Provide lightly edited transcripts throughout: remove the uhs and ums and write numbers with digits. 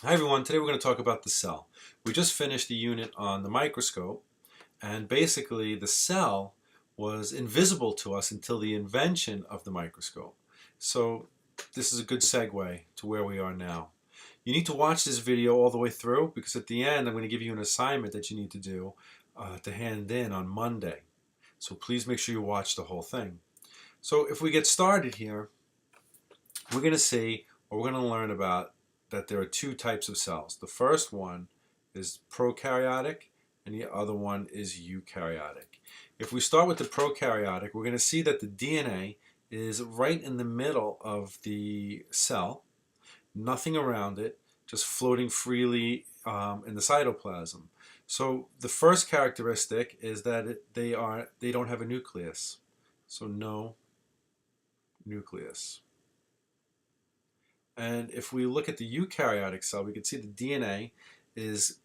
Hi everyone, today we're going to talk about the cell. We just finished the unit on the microscope, and basically the cell was invisible to us until the invention of the microscope. So this is a good segue to where we are now. You need to watch this video all the way through because at the end I'm going to give you an assignment that you need to do to hand in on Monday. So please make sure you watch the whole thing. So if we get started here, we're going to see, or we're going to learn about that there are two types of cells. The first one is prokaryotic and the other one is eukaryotic. If we start with the prokaryotic, we're going to see that the DNA is right in the middle of the cell, nothing around it, just floating freely in the cytoplasm. So the first characteristic is that they don't have a nucleus. So no nucleus. And if we look at the eukaryotic cell, we can see the DNA is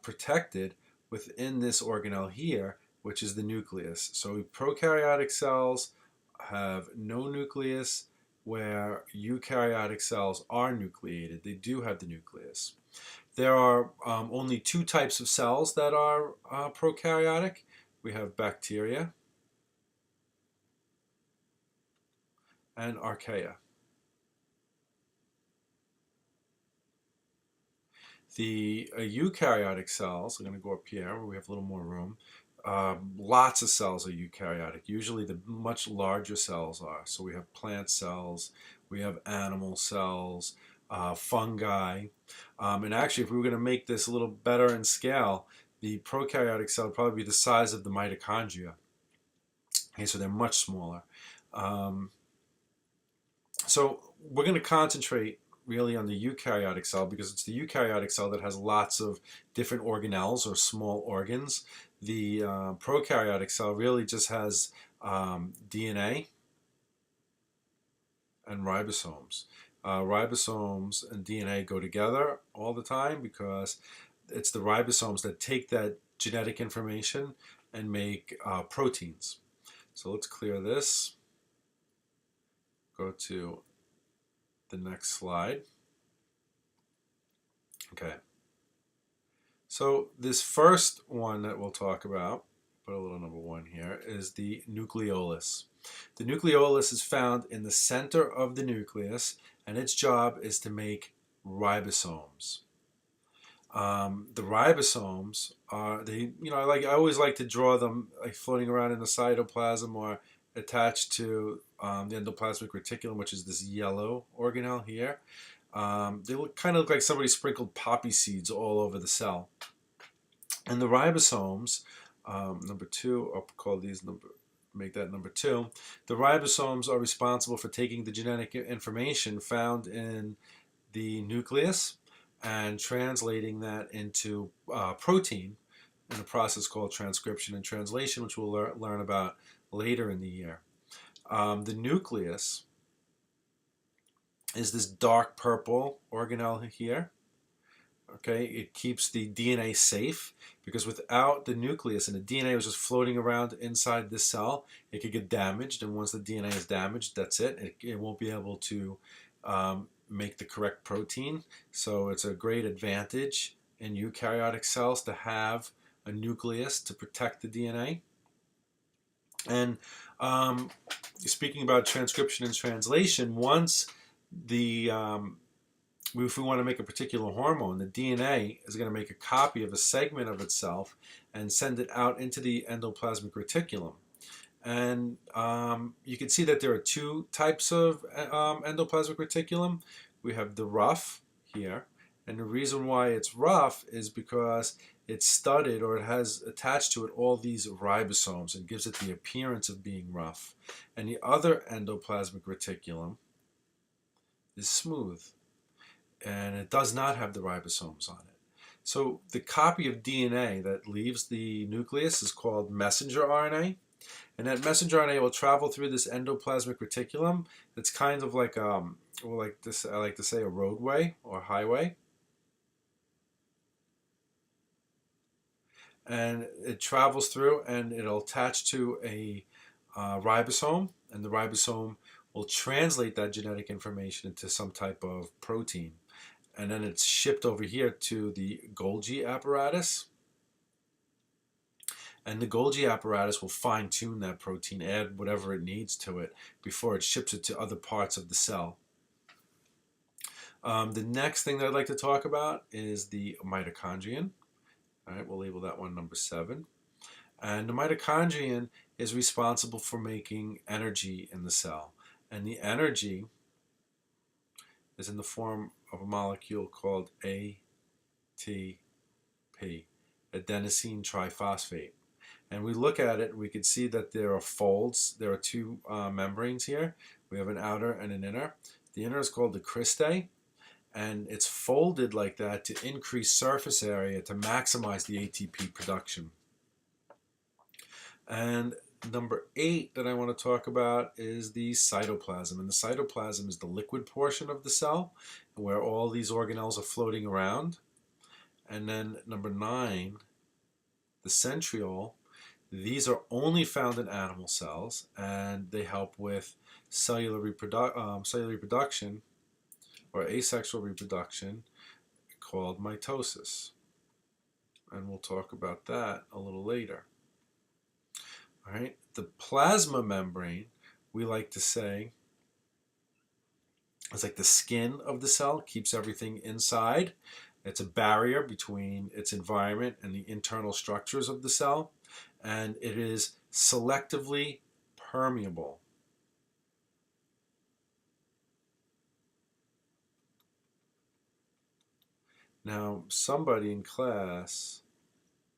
protected within this organelle here, which is the nucleus. So prokaryotic cells have no nucleus, where eukaryotic cells are nucleated. They do have the nucleus. There are only two types of cells that are prokaryotic. We have bacteria and archaea. The eukaryotic cells, I'm going to go up here where we have a little more room. Lots of cells are eukaryotic. Usually the much larger cells are. So we have plant cells, we have animal cells, fungi. And actually, if we were going to make this a little better in scale, the prokaryotic cell would probably be the size of the mitochondria. Okay, so they're much smaller. Um, so we're going to concentrate really on the eukaryotic cell because it's the eukaryotic cell that has lots of different organelles or small organs. The prokaryotic cell really just has DNA and ribosomes. Ribosomes and DNA go together all the time because it's the ribosomes that take that genetic information and make proteins. So let's clear this. Go to the next slide. Okay. So this first one that we'll talk about, put a little number one here, is the nucleolus. The nucleolus is found in the center of the nucleus, and its job is to make ribosomes. The ribosomes are I always like to draw them like floating around in the cytoplasm or attached to the endoplasmic reticulum, which is this yellow organelle here. They kind of look like somebody sprinkled poppy seeds all over the cell. And the ribosomes, number two, I'll call these make that number two. The ribosomes are responsible for taking the genetic information found in the nucleus and translating that into protein in a process called transcription and translation, which we'll learn about later in the year. The nucleus is this dark purple organelle here. Okay, it keeps the DNA safe because without the nucleus and the DNA was just floating around inside this cell, it could get damaged. And once the DNA is damaged, that's it. It won't be able to make the correct protein. So it's a great advantage in eukaryotic cells to have a nucleus to protect the DNA. And speaking about transcription and translation, once the if we want to make a particular hormone, the DNA is going to make a copy of a segment of itself and send it out into the endoplasmic reticulum. And you can see that there are two types of endoplasmic reticulum. We have the rough here, and the reason why it's rough is because it's studded, or it has attached to it all these ribosomes and gives it the appearance of being rough. And the other endoplasmic reticulum is smooth, and it does not have the ribosomes on it. So the copy of DNA that leaves the nucleus is called messenger RNA, and that messenger RNA will travel through this endoplasmic reticulum. It's kind of like I like to say a roadway or highway, and it travels through, and it'll attach to a ribosome, and the ribosome will translate that genetic information into some type of protein. and then it's shipped over here to the Golgi apparatus. And the Golgi apparatus will fine-tune that protein, add whatever it needs to it before it ships it to other parts of the cell. The next thing that I'd like to talk about is the mitochondrion. All right, we'll label that one number 7. And the mitochondrion is responsible for making energy in the cell. And the energy is in the form of a molecule called ATP, adenosine triphosphate. And we look at it, and we can see that there are folds. There are two membranes here. We have an outer and an inner. The inner is called the cristae, and it's folded like that to increase surface area to maximize the ATP production. And number 8 that I want to talk about is the cytoplasm. And the cytoplasm is the liquid portion of the cell where all these organelles are floating around. And then number 9, the centriole. These are only found in animal cells, and they help with cellular reproduction or asexual reproduction called mitosis. And we'll talk about that a little later. All right, the plasma membrane, we like to say, is like the skin of the cell, keeps everything inside. It's a barrier between its environment and the internal structures of the cell, and it is selectively permeable. Now, somebody in class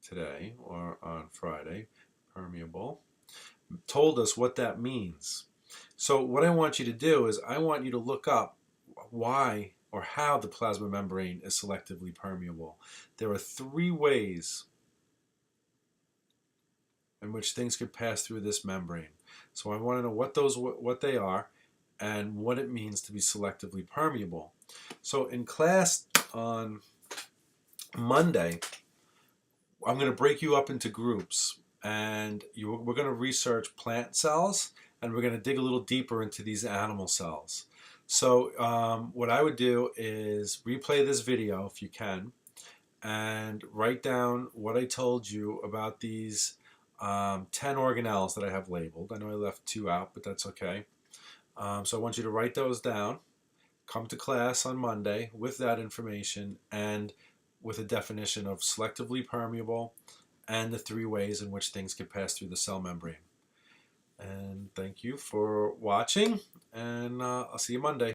today or on Friday, permeable, told us what that means. So what I want you to do is I want you to look up why or how the plasma membrane is selectively permeable. There are 3 ways in which things could pass through this membrane. So I want to know what they are and what it means to be selectively permeable. So in class on Monday, I'm going to break you up into groups, and we're going to research plant cells, and we're going to dig a little deeper into these animal cells. So what I would do is replay this video if you can, and write down what I told you about these 10 organelles that I have labeled. I know I left 2 out, but that's okay. So I want you to write those down, come to class on Monday with that information and with a definition of selectively permeable and the 3 ways in which things can pass through the cell membrane. And thank you for watching, and I'll see you Monday.